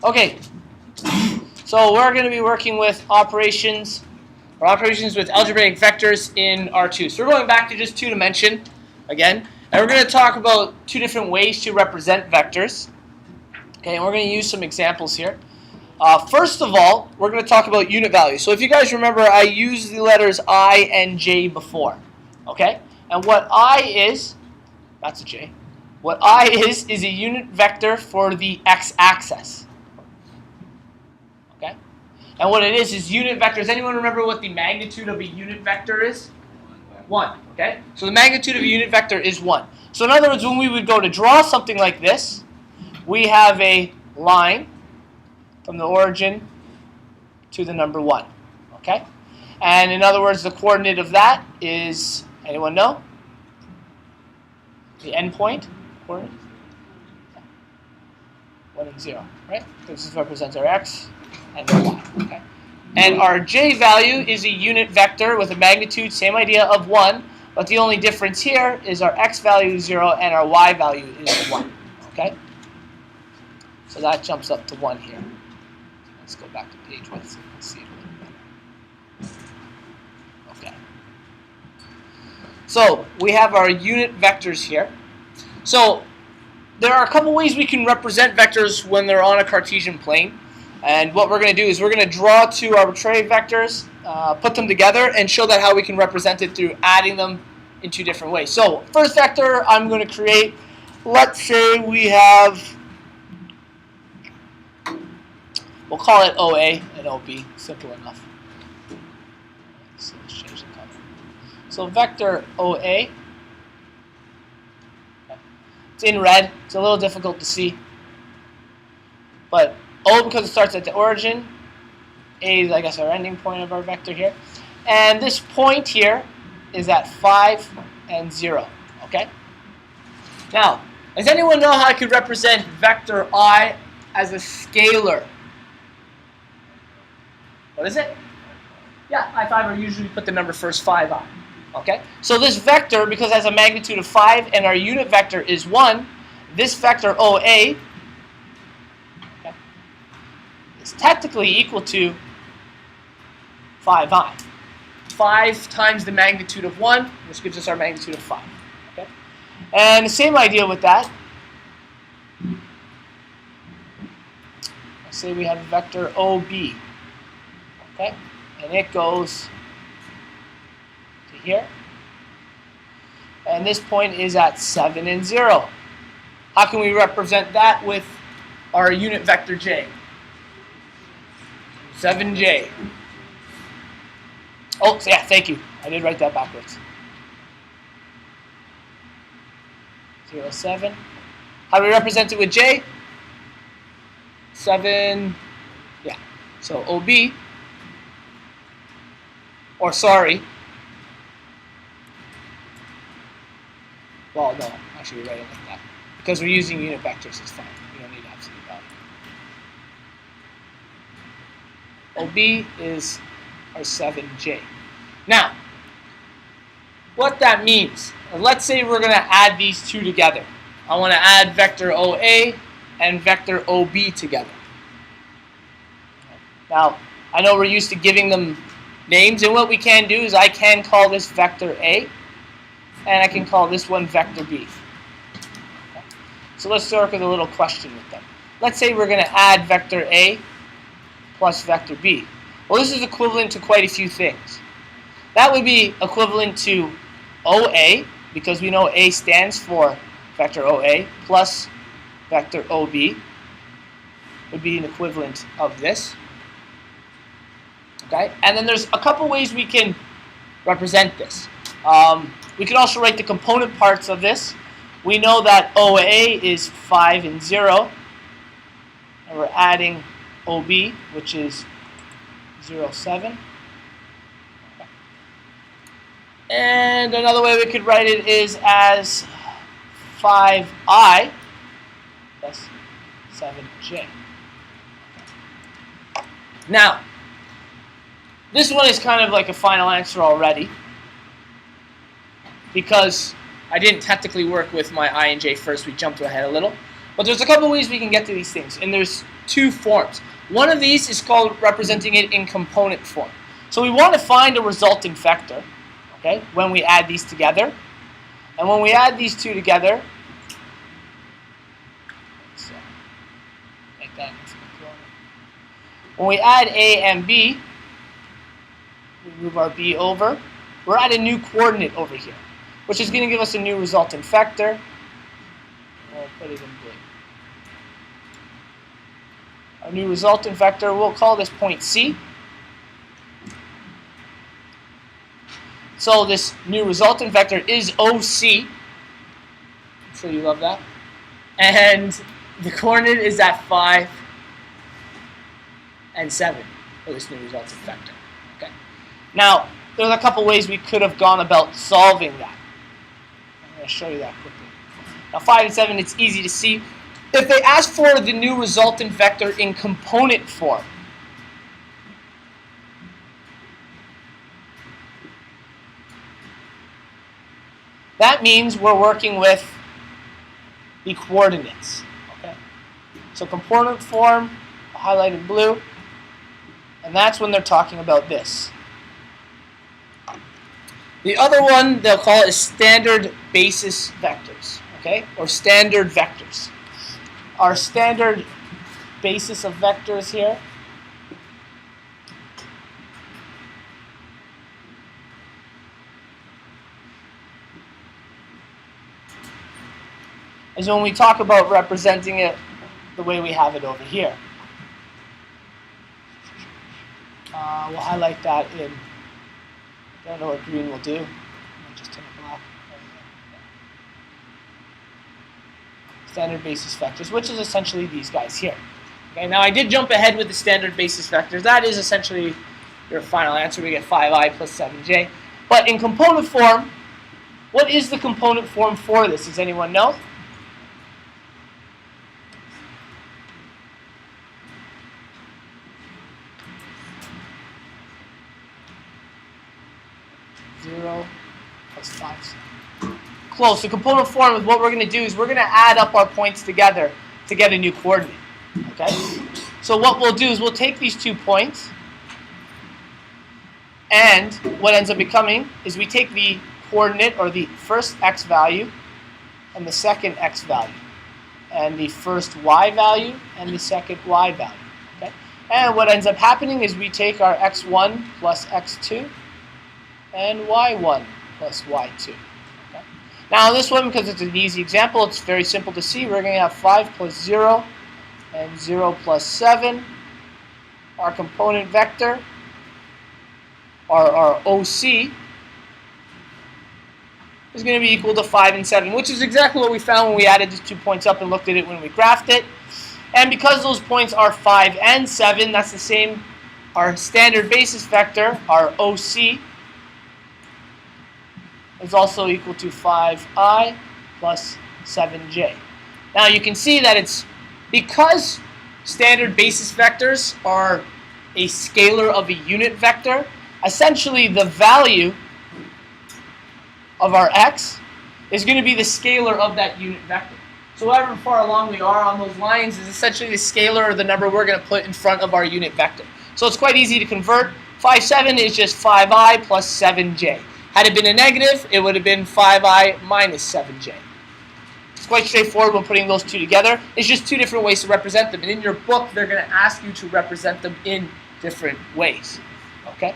Okay, so we're going to be working with operations with algebraic vectors in R2. So we're going back to just two-dimension again, and we're going to talk about two different ways to represent vectors. Okay, and we're going to use some examples here. First of all, we're going to talk about unit values. So if you guys remember, I used the letters I and J before. Okay, and what I is, that's a J. What I is a unit vector for the x-axis. Okay, and what it is unit vector. Does anyone remember what the magnitude of a unit vector is? 1. Okay, so the magnitude of a unit vector is 1. So in other words, when we would go to draw something like this, we have a line from the origin to the number 1. Okay, and in other words, the coordinate of that is, anyone know? The endpoint coordinate? 1 and 0, right? This represents our x and our y. Okay, and our j value is a unit vector with a magnitude, same idea, of 1, but the only difference here is our x value is 0 and our y value is 1. Okay, so that jumps up to 1 here. Let's go back to page 1 so you can see it a little better. Okay. So we have our unit vectors here. So there are a couple ways we can represent vectors when they're on a Cartesian plane. And what we're going to do is we're going to draw two arbitrary vectors, put them together, and show that how we can represent it through adding them in two different ways. So first vector I'm going to create, let's say we have, we'll call it OA and OB, simple enough. So let's change the color. So vector OA, it's in red, it's a little difficult to see, but O because it starts at the origin, A is, I guess, our ending point of our vector here, and this point here is at 5 and 0, okay? Now, does anyone know how I could represent vector I as a scalar? What is it? Yeah, I5, or usually put the number first, 5i. Okay? So this vector, because it has a magnitude of 5 and our unit vector is 1, this vector OA, okay, is technically equal to 5i. 5 times the magnitude of 1, which gives us our magnitude of 5. Okay? And the same idea with that. Let's say we have a vector OB. Okay? And it goes to here. And this point is at 7 and 0. How can we represent that with our unit vector j? 7j. Oh, yeah, thank you. I did write that backwards. 0, 7. How do we represent it with j? 7, yeah. So OB, or sorry, well, no, actually we write it like that. Because we're using unit vectors, it's fine. We don't need absolute value. OB is our 7j. Now, what that means, let's say we're going to add these two together. I want to add vector OA and vector OB together. Now, I know we're used to giving them names, and what we can do is I can call this vector A, and I can call this one vector B. Okay. So let's start with a little question with them. Let's say we're going to add vector A plus vector B. Well, this is equivalent to quite a few things. That would be equivalent to OA, because we know A stands for vector OA, plus vector OB would be an equivalent of this. Okay? And then there's a couple ways we can represent this. We can also write the component parts of this. We know that OA is 5 and 0, and we're adding OB, which is 0, 7. Okay. And another way we could write it is as 5i plus 7j. Now, this one is kind of like a final answer already, because I didn't technically work with my I and j first. We jumped ahead a little. But there's a couple ways we can get to these things. And there's two forms. One of these is called representing it in component form. So we want to find a resultant vector, okay, when we add these together. And when we add these two together, let's make that into the corner. When we add A and B, we move our B over. We're at a new coordinate over here, which is going to give us a new resultant vector. We'll put it in blue. Our new resultant vector, we'll call this point C. So this new resultant vector is OC. I'm sure you love that. And the coordinate is at 5 and 7 for this new resultant vector. Okay. Now, there's a couple ways we could have gone about solving that. I'm going to show you that quickly. Now 5 and 7, it's easy to see. If they ask for the new resultant vector in component form, that means we're working with the coordinates. Okay? So component form, highlighted blue, and that's when they're talking about this. The other one they'll call is standard basis vectors, okay, or standard vectors. Our standard basis of vectors here is when we talk about representing it the way we have it over here. We'll highlight that in, I don't know what green will do. I'll just turn it black. Standard basis vectors, which is essentially these guys here. Okay, now I did jump ahead with the standard basis vectors. That is essentially your final answer. We get 5i plus 7j. But in component form, what is the component form for this? Does anyone know? Zero plus 5. Close. The component form is what we're going to do is we're going to add up our points together to get a new coordinate. Okay? So what we'll do is we'll take these 2 points, and what ends up becoming is we take the coordinate, or the first x value, and the second x value, and the first y value, and the second y value. Okay? And what ends up happening is we take our x1 plus x2, and y1 plus y2. Okay? Now this one, because it's an easy example, it's very simple to see. We're going to have 5 plus 0 and 0 plus 7. Our component vector, our OC, is going to be equal to 5 and 7, which is exactly what we found when we added these 2 points up and looked at it when we graphed it. And because those points are 5 and 7, that's the same, our standard basis vector, our OC, is also equal to 5i plus 7j. Now you can see that it's because standard basis vectors are a scalar of a unit vector, essentially the value of our x is going to be the scalar of that unit vector. So however far along we are on those lines is essentially the scalar or the number we're going to put in front of our unit vector. So it's quite easy to convert. 5, 7 is just 5i plus 7j. Had it been a negative, it would have been 5i minus 7j. It's quite straightforward when putting those two together. It's just 2 different ways to represent them. And in your book, they're going to ask you to represent them in different ways. Okay?